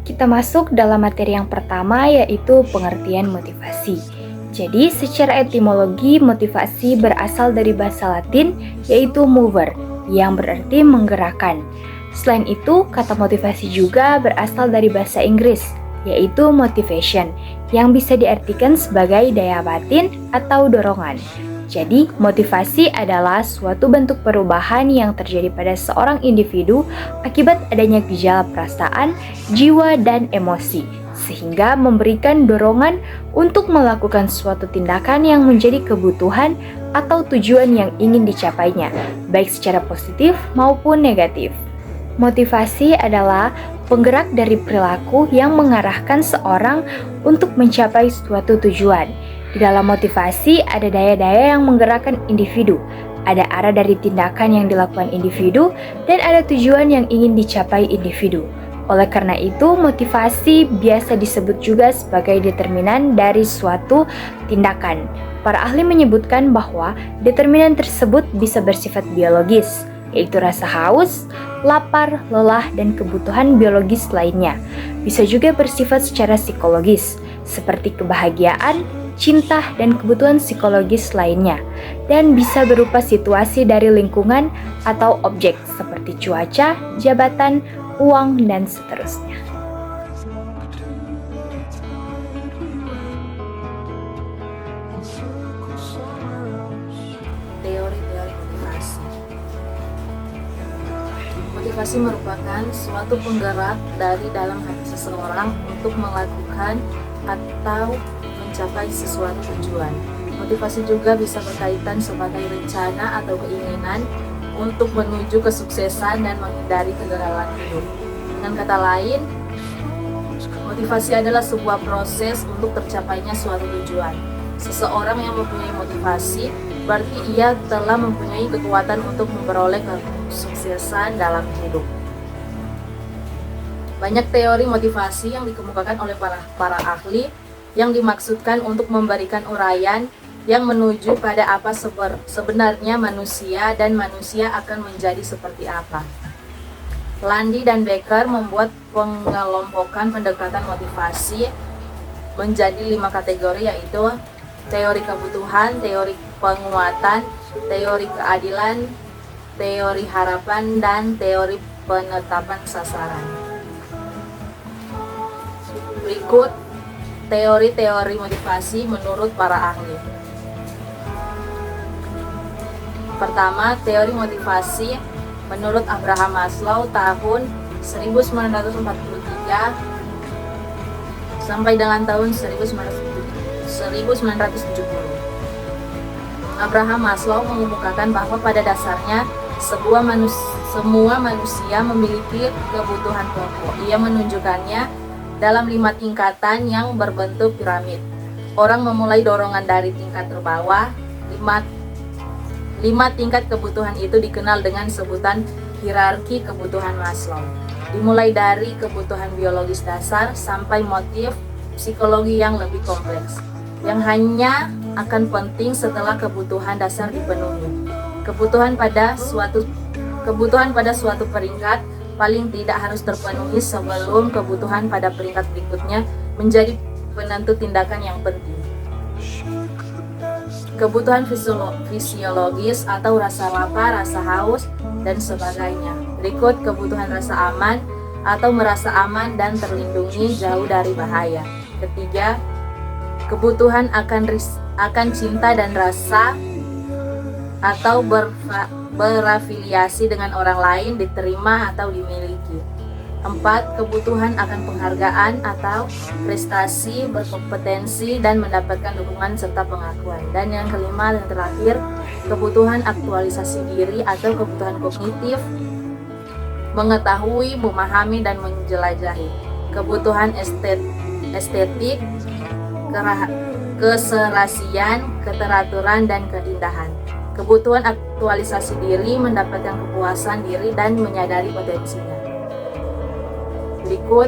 Kita masuk dalam materi yang pertama, yaitu pengertian motivasi. Jadi, secara etimologi, motivasi berasal dari bahasa Latin, yaitu mover, yang berarti menggerakkan. Selain itu, kata motivasi juga berasal dari bahasa Inggris, yaitu motivation, yang bisa diartikan sebagai daya batin atau dorongan. Jadi, motivasi adalah suatu bentuk perubahan yang terjadi pada seorang individu akibat adanya gejala perasaan, jiwa, dan emosi, sehingga memberikan dorongan untuk melakukan suatu tindakan yang menjadi kebutuhan atau tujuan yang ingin dicapainya, baik secara positif maupun negatif. Motivasi adalah penggerak dari perilaku yang mengarahkan seorang untuk mencapai suatu tujuan. Di dalam motivasi ada daya-daya yang menggerakkan individu, ada arah dari tindakan yang dilakukan individu, dan ada tujuan yang ingin dicapai individu. Oleh karena itu, motivasi biasa disebut juga sebagai determinan dari suatu tindakan. Para ahli menyebutkan bahwa determinan tersebut bisa bersifat biologis, yaitu rasa haus, lapar, lelah, dan kebutuhan biologis lainnya. Bisa juga bersifat secara psikologis, seperti kebahagiaan, cinta, dan kebutuhan psikologis lainnya, dan bisa berupa situasi dari lingkungan atau objek seperti cuaca, jabatan, uang, dan seterusnya. Teori-teori motivasi. Motivasi merupakan suatu penggerak dari dalam hati seseorang untuk melakukan atau mencapai sesuatu tujuan. Motivasi juga bisa berkaitan sebagai rencana atau keinginan untuk menuju kesuksesan dan menghindari kegagalan hidup. Dengan kata lain, motivasi adalah sebuah proses untuk tercapainya suatu tujuan. Seseorang yang mempunyai motivasi berarti ia telah mempunyai kekuatan untuk memperoleh kesuksesan dalam hidup. Banyak teori motivasi yang dikemukakan oleh para ahli yang dimaksudkan untuk memberikan uraian yang menuju pada apa sebenarnya manusia dan manusia akan menjadi seperti apa. Landi dan Becker membuat pengelompokan pendekatan motivasi menjadi 5 kategori, yaitu teori kebutuhan, teori penguatan, teori keadilan, teori harapan, dan teori penetapan sasaran. Berikut teori-teori motivasi menurut para ahli. Pertama, teori motivasi menurut Abraham Maslow tahun 1943 sampai dengan tahun 1970. Abraham Maslow mengemukakan bahwa pada dasarnya semua manusia memiliki kebutuhan pokok. Ia menunjukkannya dalam 5 tingkatan yang berbentuk piramid. Orang memulai dorongan dari tingkat terbawah. 5 tingkat kebutuhan itu dikenal dengan sebutan hierarki kebutuhan Maslow. Dimulai dari kebutuhan biologis dasar sampai motif psikologi yang lebih kompleks, yang hanya akan penting setelah kebutuhan dasar dipenuhi. Kebutuhan pada suatu peringkat paling tidak harus terpenuhi sebelum kebutuhan pada peringkat berikutnya menjadi penentu tindakan yang penting. Kebutuhan fisiologis atau rasa lapar, rasa haus, dan sebagainya. Berikut kebutuhan rasa aman atau merasa aman dan terlindungi jauh dari bahaya. Ketiga, kebutuhan akan cinta dan rasa atau berafiliasi dengan orang lain, diterima atau dimiliki. 4. Kebutuhan akan penghargaan atau prestasi, berkompetensi, dan mendapatkan dukungan serta pengakuan. Dan yang kelima dan terakhir, kebutuhan aktualisasi diri atau kebutuhan kognitif, mengetahui, memahami, dan menjelajahi. Kebutuhan estetik, keserasian, keteraturan, dan keindahan. Kebutuhan aktualisasi diri, mendapatkan kepuasan diri, dan menyadari potensinya. Berikut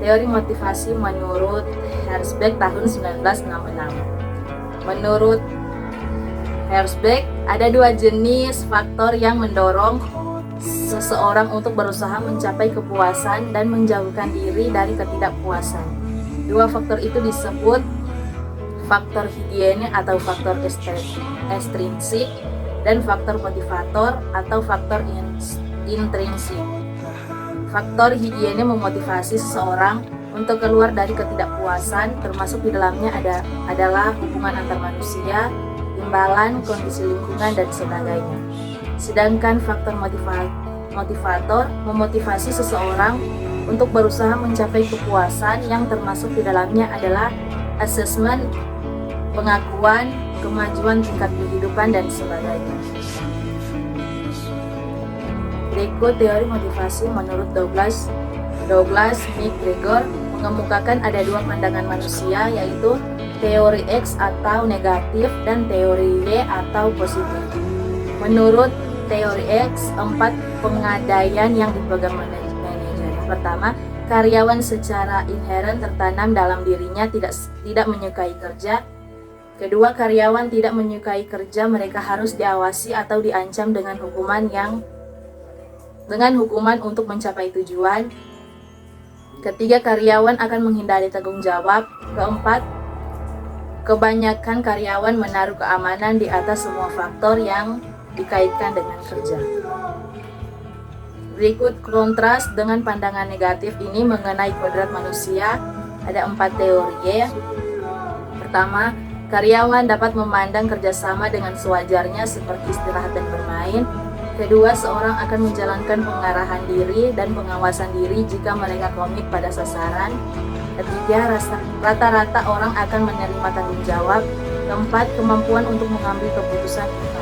teori motivasi menurut Herzberg tahun 1966. Menurut Herzberg, ada 2 jenis faktor yang mendorong seseorang untuk berusaha mencapai kepuasan dan menjauhkan diri dari ketidakpuasan. Dua faktor itu disebut faktor higiene atau faktor ekstrinsik dan faktor motivator atau faktor intrinsik. Faktor higiene memotivasi seseorang untuk keluar dari ketidakpuasan, termasuk di dalamnya adalah hubungan antar manusia, imbalan, kondisi lingkungan, dan sebagainya. Sedangkan faktor motivator memotivasi seseorang untuk berusaha mencapai kepuasan yang termasuk di dalamnya adalah asesmen, pengakuan, kemajuan tingkat kehidupan, dan sebagainya. Berikut teori motivasi menurut Douglas McGregor mengemukakan ada dua pandangan manusia, yaitu teori X atau negatif dan teori Y atau positif. Menurut teori X, 4 pengadaian yang dipegang manajer. Pertama, karyawan secara inheren tertanam dalam dirinya tidak menyukai kerja. Kedua, karyawan tidak menyukai kerja, mereka harus diawasi atau diancam dengan hukuman untuk mencapai tujuan. Ketiga, karyawan akan menghindari tanggung jawab. Keempat, kebanyakan karyawan menaruh keamanan di atas semua faktor yang dikaitkan dengan kerja. Berikut kontras dengan pandangan negatif ini mengenai kodrat manusia. Ada 4 teori. Pertama, karyawan dapat memandang kerjasama dengan sewajarnya seperti istirahat dan bermain. Kedua, seorang akan menjalankan pengarahan diri dan pengawasan diri jika mereka komit pada sasaran. Ketiga, rata-rata orang akan menerima tanggung jawab. Keempat, kemampuan untuk mengambil keputusan inovatif.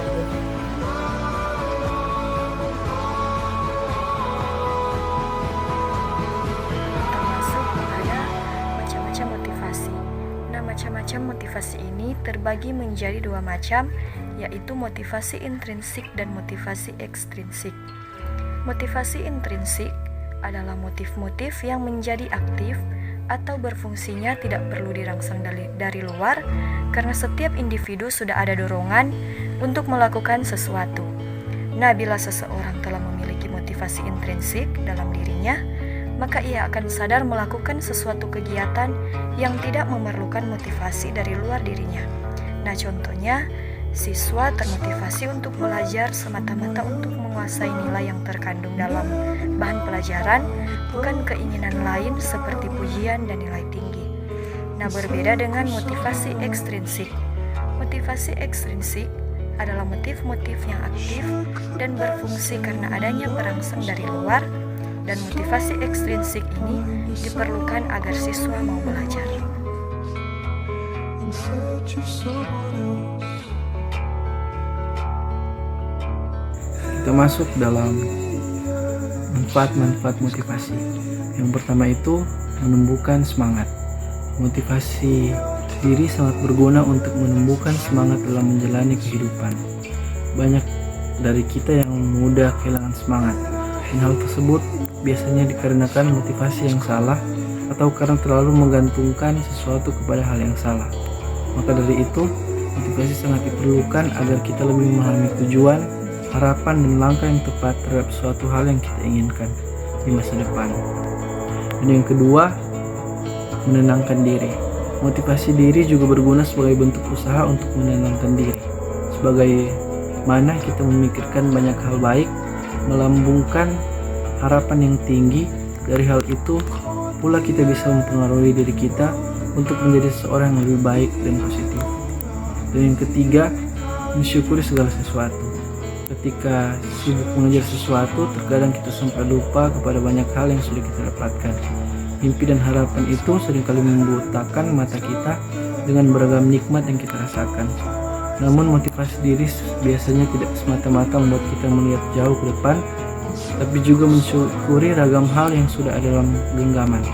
Termasuk ada macam-macam motivasi. Nah, macam-macam motivasi ini terbagi menjadi 2 macam, yaitu motivasi intrinsik dan motivasi ekstrinsik. Motivasi intrinsik adalah motif-motif yang menjadi aktif atau berfungsinya tidak perlu dirangsang dari luar, karena setiap individu sudah ada dorongan untuk melakukan sesuatu. Nah, bila seseorang telah memiliki motivasi intrinsik dalam dirinya, maka ia akan sadar melakukan sesuatu kegiatan yang tidak memerlukan motivasi dari luar dirinya. Nah, contohnya, siswa termotivasi untuk belajar semata-mata untuk menguasai nilai yang terkandung dalam bahan pelajaran, bukan keinginan lain seperti pujian dan nilai tinggi. Nah, berbeda dengan motivasi ekstrinsik. Motivasi ekstrinsik adalah motif-motif yang aktif dan berfungsi karena adanya perangsang dari luar, dan motivasi ekstrinsik ini diperlukan agar siswa mau belajar. Kita masuk dalam manfaat-manfaat motivasi. Yang pertama itu menumbuhkan semangat. Motivasi diri sangat berguna untuk menumbuhkan semangat dalam menjalani kehidupan. Banyak dari kita yang mudah kehilangan semangat, dan hal tersebut biasanya dikarenakan motivasi yang salah atau karena terlalu menggantungkan sesuatu kepada hal yang salah. Maka dari itu, motivasi sangat diperlukan agar kita lebih memahami tujuan, harapan, dan langkah yang tepat terhadap suatu hal yang kita inginkan di masa depan. Dan yang kedua, menenangkan diri. Motivasi diri juga berguna sebagai bentuk usaha untuk menenangkan diri. Sebagaimana kita memikirkan banyak hal baik, melambungkan harapan yang tinggi, dari hal itu pula kita bisa mempengaruhi diri kita untuk menjadi seorang yang lebih baik dan positif. Dan yang ketiga, mensyukuri segala sesuatu. Ketika sibuk mengejar sesuatu, terkadang kita sampai lupa kepada banyak hal yang sudah kita dapatkan. Mimpi dan harapan itu seringkali membutakan mata kita dengan beragam nikmat yang kita rasakan. Namun motivasi diri biasanya tidak semata-mata membuat kita melihat jauh ke depan, tapi juga mensyukuri ragam hal yang sudah ada dalam genggaman.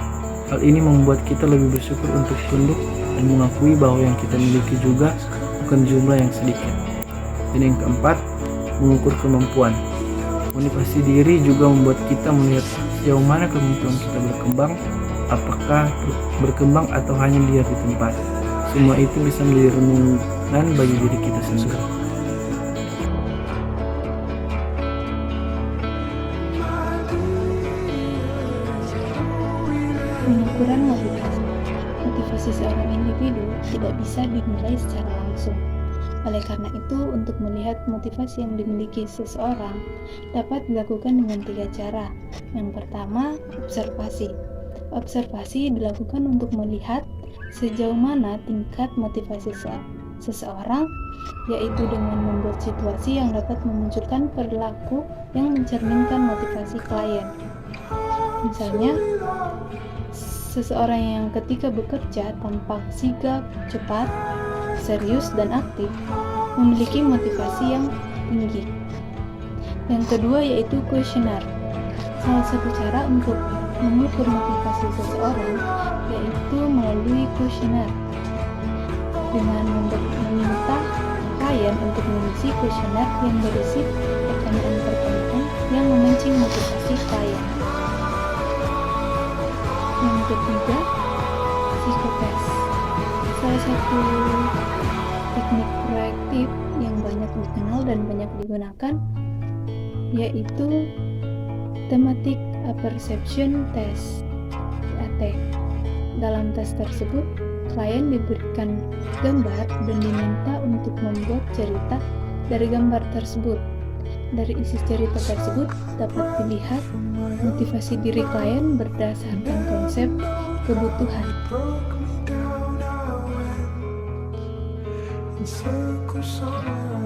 Hal ini membuat kita lebih bersyukur untuk tunduk dan mengakui bahwa yang kita miliki juga bukan jumlah yang sedikit. Dan yang keempat, mengukur kemampuan. Motivasi diri juga membuat kita melihat sejauh mana kemampuan kita berkembang, apakah berkembang atau hanya diam di tempat. Semua itu bisa menjadi renungan bagi diri kita sendiri. Ukuran motivasi. Motivasi seorang individu tidak bisa dinilai secara langsung. Oleh karena itu, untuk melihat motivasi yang dimiliki seseorang dapat dilakukan dengan 3 cara. Yang pertama, observasi. Observasi dilakukan untuk melihat sejauh mana tingkat motivasi seseorang, yaitu dengan membuat situasi yang dapat memunculkan perilaku yang mencerminkan motivasi klien. Misalnya, seseorang yang ketika bekerja tampak sigap, cepat, serius, dan aktif memiliki motivasi yang tinggi. Yang kedua yaitu kuesioner. Salah satu cara untuk mengukur motivasi seseorang yaitu melalui kuesioner dengan meminta klien untuk mengisi kuesioner yang berisi pertanyaan tertentu yang memancing motivasi klien. Yang ketiga, psikotes. Salah satu teknik proaktif yang banyak dikenal dan banyak digunakan yaitu Thematic Apperception Test (TAT). Dalam tes tersebut, klien diberikan gambar dan diminta untuk membuat cerita dari gambar tersebut. Dari isi cerita tersebut dapat dilihat motivasi diri klien berdasarkan konsep kebutuhan. Circles around